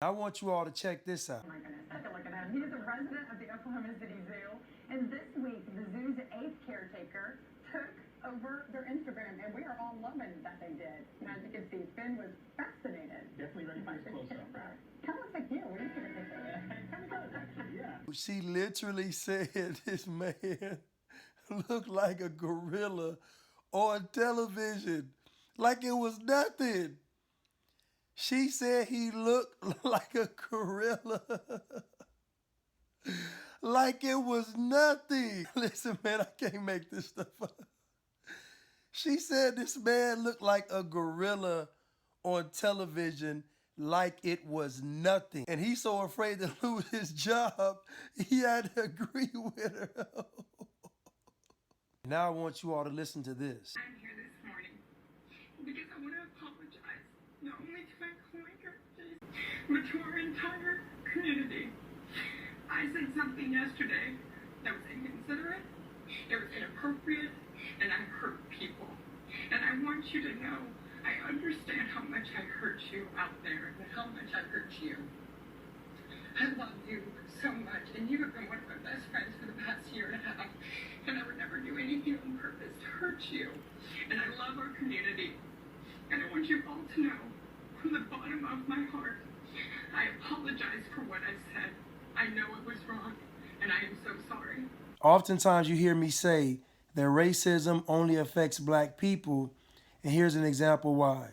I want you all to check this out. Oh my goodness, take a look at him. He is a resident of the Oklahoma City Zoo, and this week the zoo's 8th caretaker took over their Instagram, and we are all loving that they did. And as you can see, Finn was fascinated. Definitely ready for his close-up. Kind of looks like you. What do you think of this? Kind of does, actually, yeah. She literally said this man looked like a gorilla on television, like it was nothing. She said he looked like a gorilla, like it was nothing. Listen, man, I can't make this stuff up. She said this man looked like a gorilla on television, like it was nothing. And he's so afraid to lose his job, he had to agree with her. Now I want you all to listen to this. I'm here this morning because I want to apologize not only to my coworkers, but to our entire community. I said something yesterday that was inconsiderate, it was inappropriate, and I hurt people. And I want you to know I understand how much I hurt you out there and how much I hurt you. I love you so much, and you have been one of my best friends for the past year and a half, and I would never do anything on purpose to hurt you. And I love our community, and I want you all to know, from the bottom of my heart, I apologize for what I said. I know it was wrong, and I am so sorry. Oftentimes you hear me say that racism only affects black people, and here's an example why.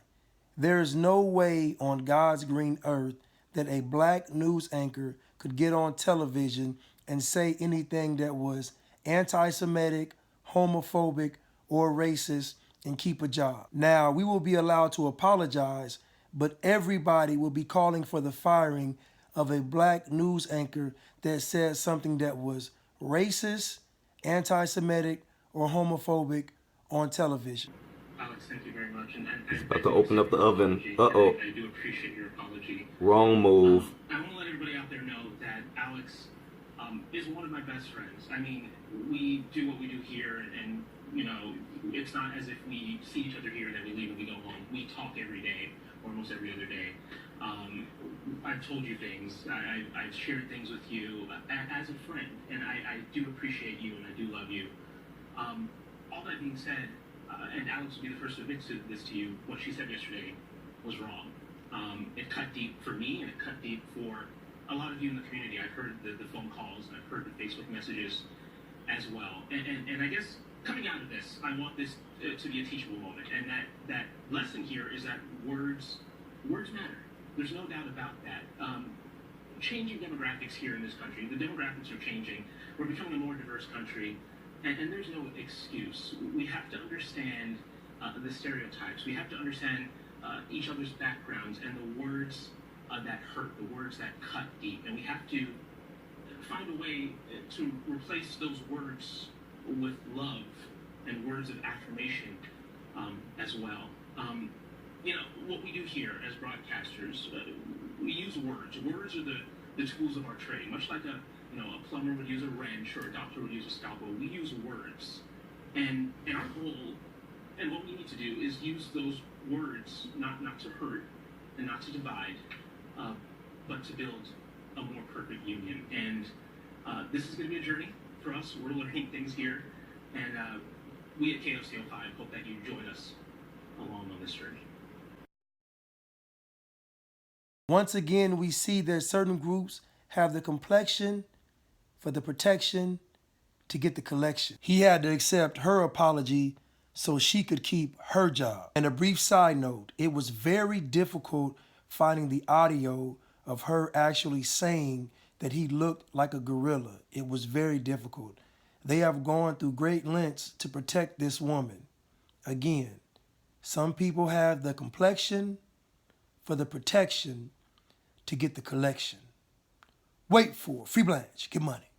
There is no way on God's green earth that a black news anchor could get on television and say anything that was anti-Semitic, homophobic, or racist and keep a job. Now, we will be allowed to apologize, but everybody will be calling for the firing of a black news anchor that said something that was racist, anti-Semitic, or homophobic on television. Alex, thank you very much. And It's about to open up the oven. Uh-oh. I do appreciate your apology. Wrong move. I want to let everybody out there know that Alex is one of my best friends. I mean, we do what we do here, and you know, it's not as if we see each other here and then we leave and we go home. We talk every day, or almost every other day. I've told you things. I've shared things with you as a friend, and I do appreciate you and I do love you. All that being said, and Alex will be the first to admit this to you, what she said yesterday was wrong. It cut deep for me, and it cut deep for a lot of you in the community. I've heard the phone calls, and I've heard the Facebook messages as well. And I guess coming out of this, I want this to be a teachable moment. And that lesson here is that words matter. There's no doubt about that. Changing demographics here in this country, the demographics are changing. We're becoming a more diverse country. And there's no excuse. We have to understand the stereotypes. We have to understand each other's backgrounds and the words that hurt, the words that cut deep. And we have to find a way to replace those words with love and words of affirmation as well. You know, what we do here as broadcasters, we use words. Words are the tools of our trade, much like a plumber would use a wrench or a doctor would use a scalpel. We use words. And our goal, and what we need to do, is use those words not to hurt and not to divide, but to build a more perfect union. And this is going to be a journey for us. We're learning things here. And we at KOCO5 hope that you join us along on this journey. Once again, we see that certain groups have the complexion for the protection to get the collection. He had to accept her apology so she could keep her job. And a brief side note, it was very difficult finding the audio of her actually saying that he looked like a gorilla. It was very difficult. They have gone through great lengths to protect this woman. Again, some people have the complexion for the protection to get the collection. Wait for Free Blanche, get money.